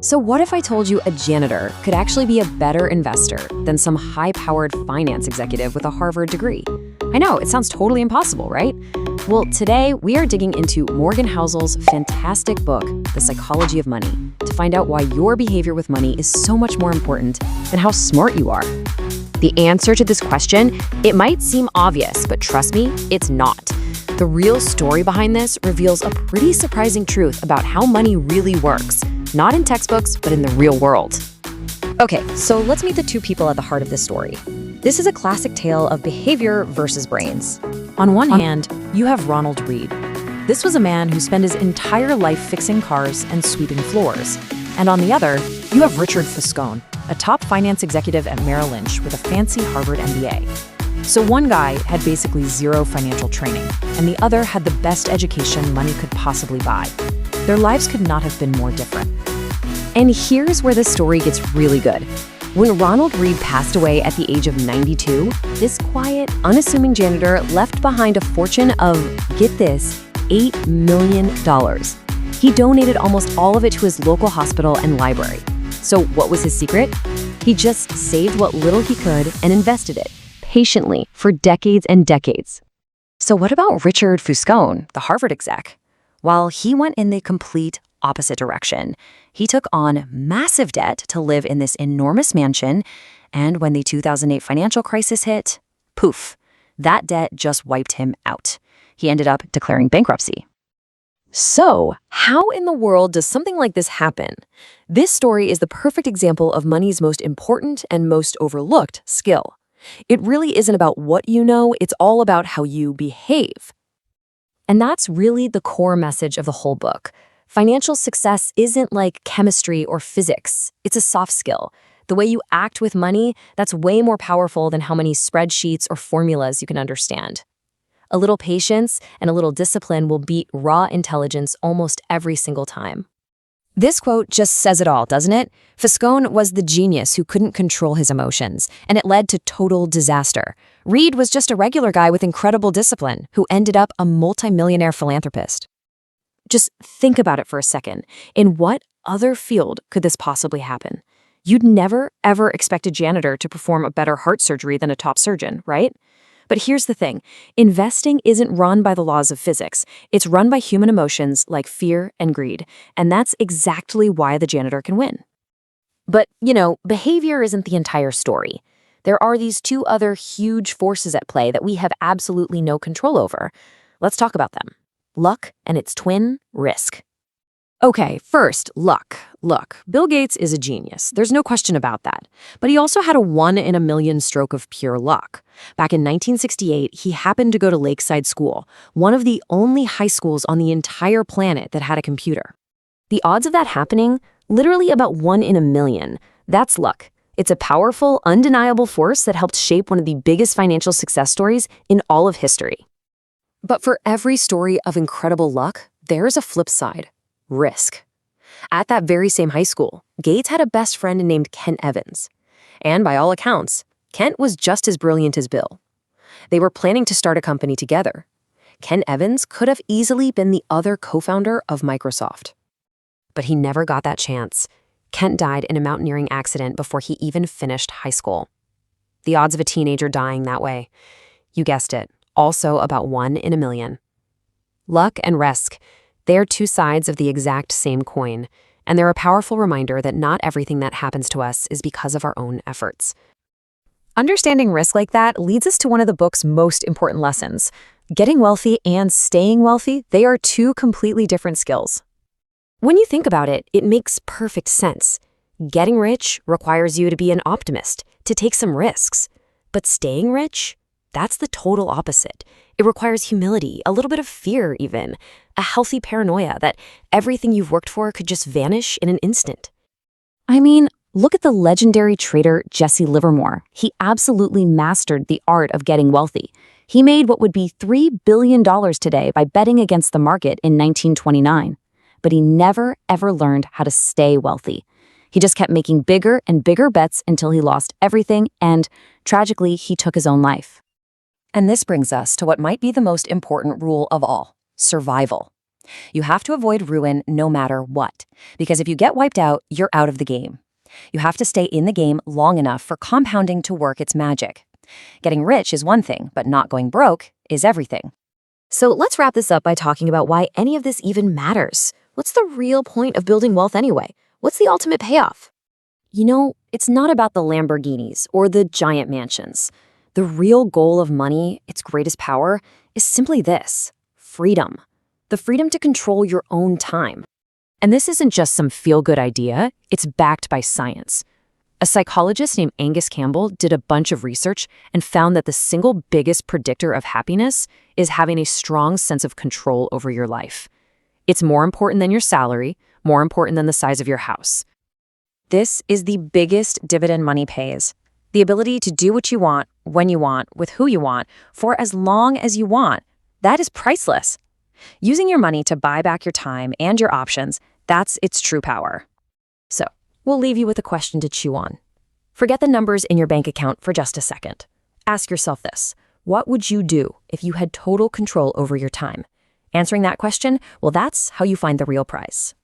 So what if I told you a janitor could actually be a better investor than some high-powered finance executive with a Harvard degree? I know, it sounds totally impossible, right? Well, today we are digging into Morgan Housel's fantastic book, The Psychology of Money, to find out why your behavior with money is so much more important than how smart you are. The answer to this question, it might seem obvious, but trust me, it's not. The real story behind this reveals a pretty surprising truth about how money really works. Not in textbooks, but in the real world. Okay, so let's meet the two people at the heart of this story. This is a classic tale of behavior versus brains. On one hand, you have Ronald Read. This was a man who spent his entire life fixing cars and sweeping floors. And on the other, you have Richard Fuscone, a top finance executive at Merrill Lynch with a fancy Harvard MBA. So one guy had basically zero financial training, and the other had the best education money could possibly buy. Their lives could not have been more different. And here's where the story gets really good. When Ronald Read passed away at the age of 92, this quiet, unassuming janitor left behind a fortune of, get this, $8 million. He donated almost all of it to his local hospital and library. So what was his secret? He just saved what little he could and invested it, patiently, for decades and decades. So what about Richard Fuscone, the Harvard exec? Well, he went in the complete opposite direction. He took on massive debt to live in this enormous mansion, and when the 2008 financial crisis hit, poof, that debt just wiped him out. He ended up declaring bankruptcy. So, how in the world does something like this happen? This story is the perfect example of money's most important and most overlooked skill. It really isn't about what you know, it's all about how you behave. And that's really the core message of the whole book. Financial success isn't like chemistry or physics. It's a soft skill. The way you act with money, that's way more powerful than how many spreadsheets or formulas you can understand. A little patience and a little discipline will beat raw intelligence almost every single time. This quote just says it all, doesn't it? Fuscone was the genius who couldn't control his emotions, and it led to total disaster. Read was just a regular guy with incredible discipline who ended up a multimillionaire philanthropist. Just think about it for a second. In what other field could this possibly happen? You'd never, ever expect a janitor to perform a better heart surgery than a top surgeon, right? But here's the thing. Investing isn't run by the laws of physics. It's run by human emotions like fear and greed. And that's exactly why the janitor can win. But, behavior isn't the entire story. There are these two other huge forces at play that we have absolutely no control over. Let's talk about them. Luck and its twin, risk. Okay, first, luck. Look, Bill Gates is a genius. There's no question about that. But he also had a 1 in a million stroke of pure luck. Back in 1968, he happened to go to Lakeside School, one of the only high schools on the entire planet that had a computer. The odds of that happening, literally about 1 in a million. That's luck. It's a powerful, undeniable force that helped shape one of the biggest financial success stories in all of history. But for every story of incredible luck, there's a flip side. Risk. At that very same high school, Gates had a best friend named Kent Evans. And by all accounts, Kent was just as brilliant as Bill. They were planning to start a company together. Kent Evans could have easily been the other co-founder of Microsoft. But he never got that chance. Kent died in a mountaineering accident before he even finished high school. The odds of a teenager dying that way, you guessed it, also about 1 in a million. Luck and risk. They are two sides of the exact same coin, and they're a powerful reminder that not everything that happens to us is because of our own efforts. Understanding risk like that leads us to one of the book's most important lessons. Getting wealthy and staying wealthy, they are two completely different skills. When you think about it, it makes perfect sense. Getting rich requires you to be an optimist, to take some risks. But staying rich? That's the total opposite. It requires humility, a little bit of fear even, a healthy paranoia that everything you've worked for could just vanish in an instant. I mean, look at the legendary trader Jesse Livermore. He absolutely mastered the art of getting wealthy. He made what would be $3 billion today by betting against the market in 1929. But he never, ever learned how to stay wealthy. He just kept making bigger and bigger bets until he lost everything, and tragically, he took his own life. And this brings us to what might be the most important rule of all, survival. You have to avoid ruin no matter what, because if you get wiped out, you're out of the game. You have to stay in the game long enough for compounding to work its magic. Getting rich is one thing, but not going broke is everything. So let's wrap this up by talking about why any of this even matters. What's the real point of building wealth anyway? What's the ultimate payoff? It's not about the Lamborghinis or the giant mansions. The real goal of money, its greatest power, is simply this: freedom. The freedom to control your own time. And this isn't just some feel-good idea, it's backed by science. A psychologist named Angus Campbell did a bunch of research and found that the single biggest predictor of happiness is having a strong sense of control over your life. It's more important than your salary, more important than the size of your house. This is the biggest dividend money pays. The ability to do what you want, when you want, with who you want, for as long as you want. That is priceless. Using your money to buy back your time and your options, that's its true power. So, we'll leave you with a question to chew on. Forget the numbers in your bank account for just a second. Ask yourself this: what would you do if you had total control over your time? Answering that question, well, that's how you find the real prize.